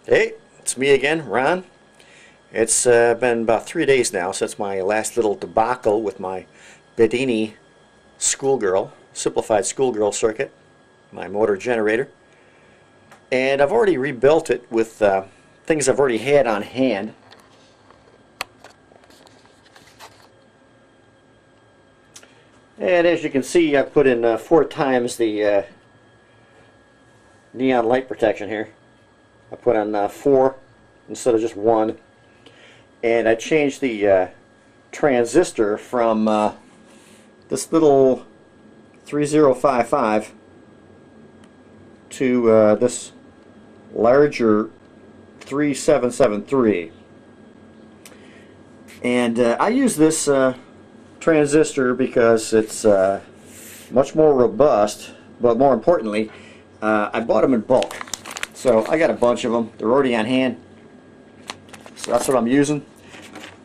Hey, it's me again, Ron. It's been about 3 days now since my last little debacle with my Bedini schoolgirl, simplified schoolgirl circuit, my motor generator. And I've already rebuilt it with things I've already had on hand. And as you can see, I've put in 4 times the neon light protection here. I put on 4 instead of just 1, and I changed the transistor from this little 3055 to this larger 3773. And I use this transistor because it's much more robust, but more importantly, I bought them in bulk. So I got a bunch of them. They're already on hand. So that's what I'm using.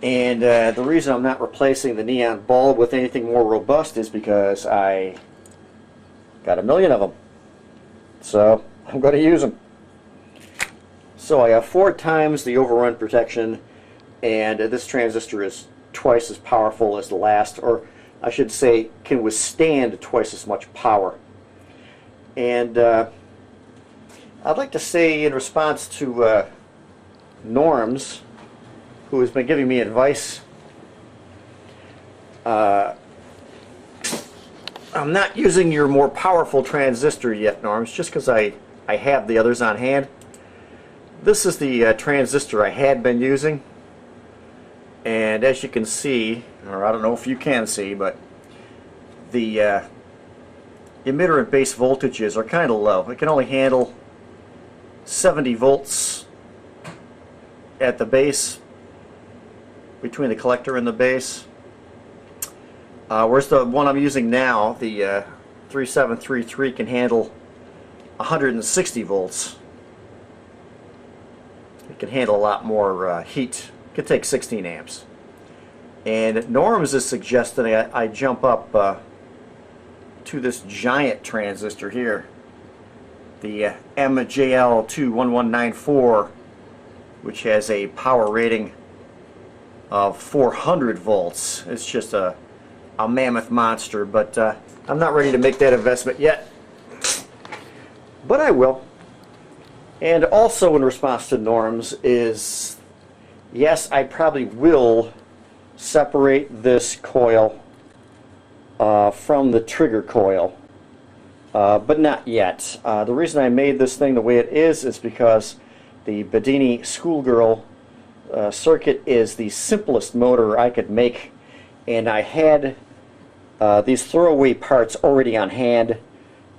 And the reason I'm not replacing the neon bulb with anything more robust is because I got a million of them. So I'm going to use them. So I have 4 times the overrun protection, and this transistor is twice as powerful as the last, or I should say can withstand twice as much power. And I'd like to say, in response to Norms, who has been giving me advice, I'm not using your more powerful transistor yet, Norms, just because I have the others on hand. This is the transistor I had been using, and as you can see, or I don't know if you can see, but the emitter and base voltages are kind of low. It can only handle 70 volts at the base, between the collector and the base, whereas the one I'm using now, the 3733, can handle 160 volts. It can handle a lot more heat. It can take 16 amps. And Norms is suggesting I jump up to this giant transistor here, the MJL21194, which has a power rating of 400 volts. It's just a mammoth monster, but I'm not ready to make that investment yet. But I will. And also in response to Norms is, yes, I probably will separate this coil from the trigger coil. But not yet. The reason I made this thing the way it is because the Bedini schoolgirl circuit is the simplest motor I could make, and I had these throwaway parts already on hand.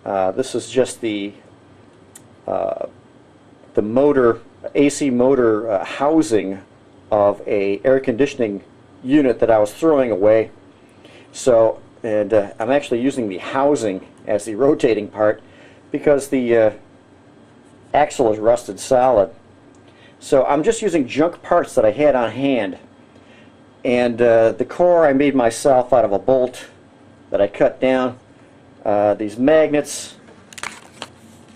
This is just the motor, AC motor housing of a air conditioning unit that I was throwing away. So, and I'm actually using the housing as the rotating part because the axle is rusted solid. So I'm just using junk parts that I had on hand. And the core I made myself out of a bolt that I cut down. These magnets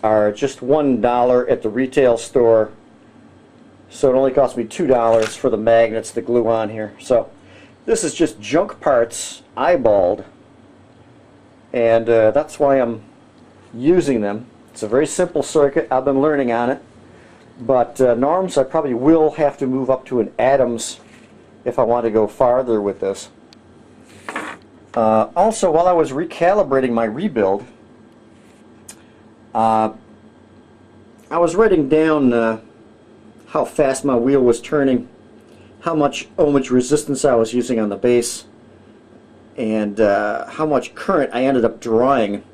are just $1 at the retail store. So it only cost me $2 for the magnets to glue on here. So this is just junk parts eyeballed, and that's why I'm using them. It's a very simple circuit. I've been learning on it, but Norms, I probably will have to move up to an Adams if I want to go farther with this. Also, while I was recalibrating my rebuild, I was writing down how fast my wheel was turning, how much ohmage resistance I was using on the base, and how much current I ended up drawing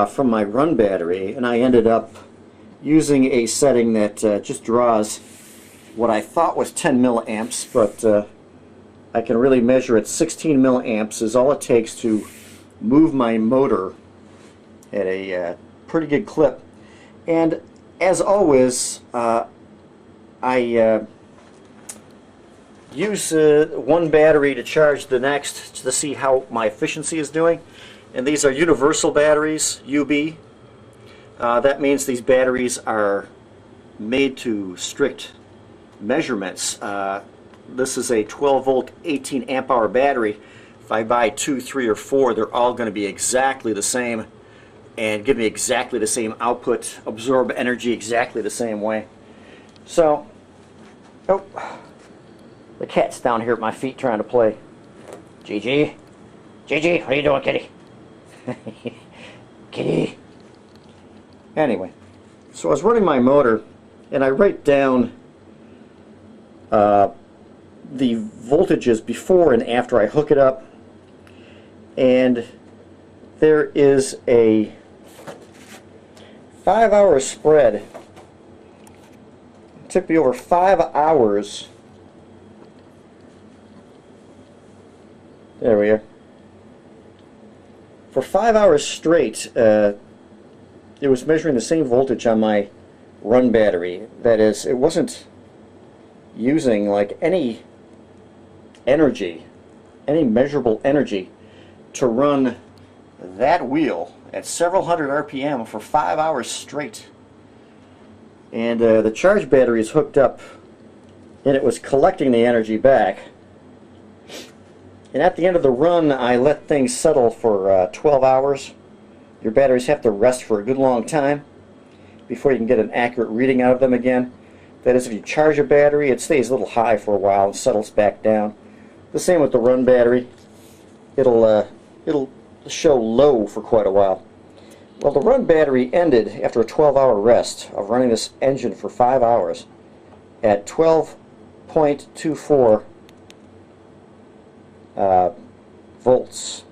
from my run battery. And I ended up using a setting that just draws what I thought was 10 milliamps, but I can really measure it. 16 milliamps is all it takes to move my motor at a pretty good clip. And as always, I use one battery to charge the next to see how my efficiency is doing. And these are universal batteries, UB. That means these batteries are made to strict measurements. This is a 12 volt 18 amp hour battery. If I buy 2, 3, or 4, they're all going to be exactly the same and give me exactly the same output, absorb energy exactly the same way. So, oh, the cat's down here at my feet trying to play. Gigi, Gigi, what are you doing, kitty? Kitty. Anyway, so I was running my motor, and I write down the voltages before and after I hook it up, and there is a 5-hour spread. It took me over 5 hours. There we are. For 5 hours straight, it was measuring the same voltage on my run battery. That is, it wasn't using like any energy, any measurable energy, to run that wheel at several hundred RPM for 5 hours straight. And the charge battery is hooked up, and it was collecting the energy back. And at the end of the run, I let things settle for 12 hours. Your batteries have to rest for a good long time before you can get an accurate reading out of them again. That is, if you charge a battery, it stays a little high for a while and settles back down. The same with the run battery. It'll show low for quite a while. Well, the run battery ended after a 12-hour rest of running this engine for 5 hours at 12.24 volts.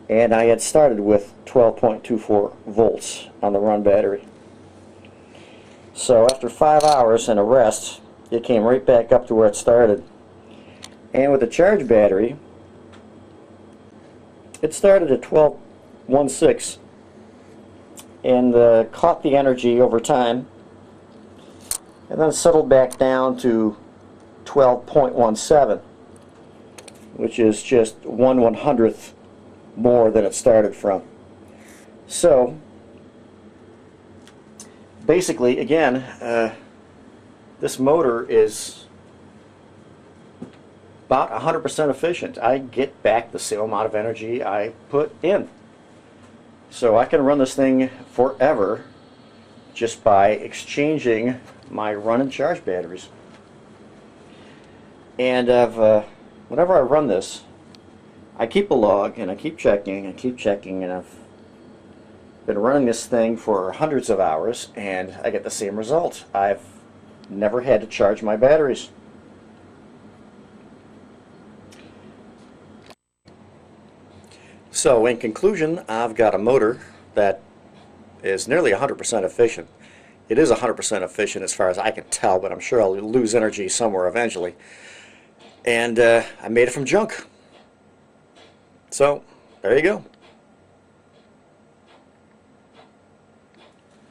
And I had started with 12.24 volts on the run battery. So after 5 hours and a rest, it came right back up to where it started. And with the charge battery, it started at 12.16 and caught the energy over time, and then settled back down to 12.17, which is just 1/100th more than it started from. So basically, again, this motor is about 100% efficient. I get back the same amount of energy I put in. So I can run this thing forever just by exchanging my run and charge batteries. And whenever I run this, I keep a log and I keep checking and keep checking, and I've been running this thing for hundreds of hours and I get the same result. I've never had to charge my batteries. So in conclusion, I've got a motor that is nearly 100% efficient. It is 100% efficient as far as I can tell, but I'm sure I'll lose energy somewhere eventually. And I made it from junk. So there you go.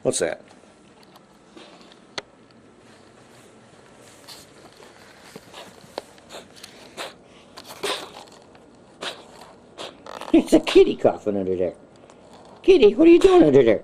What's that? It's a kitty coughing under there. Kitty, what are you doing under there?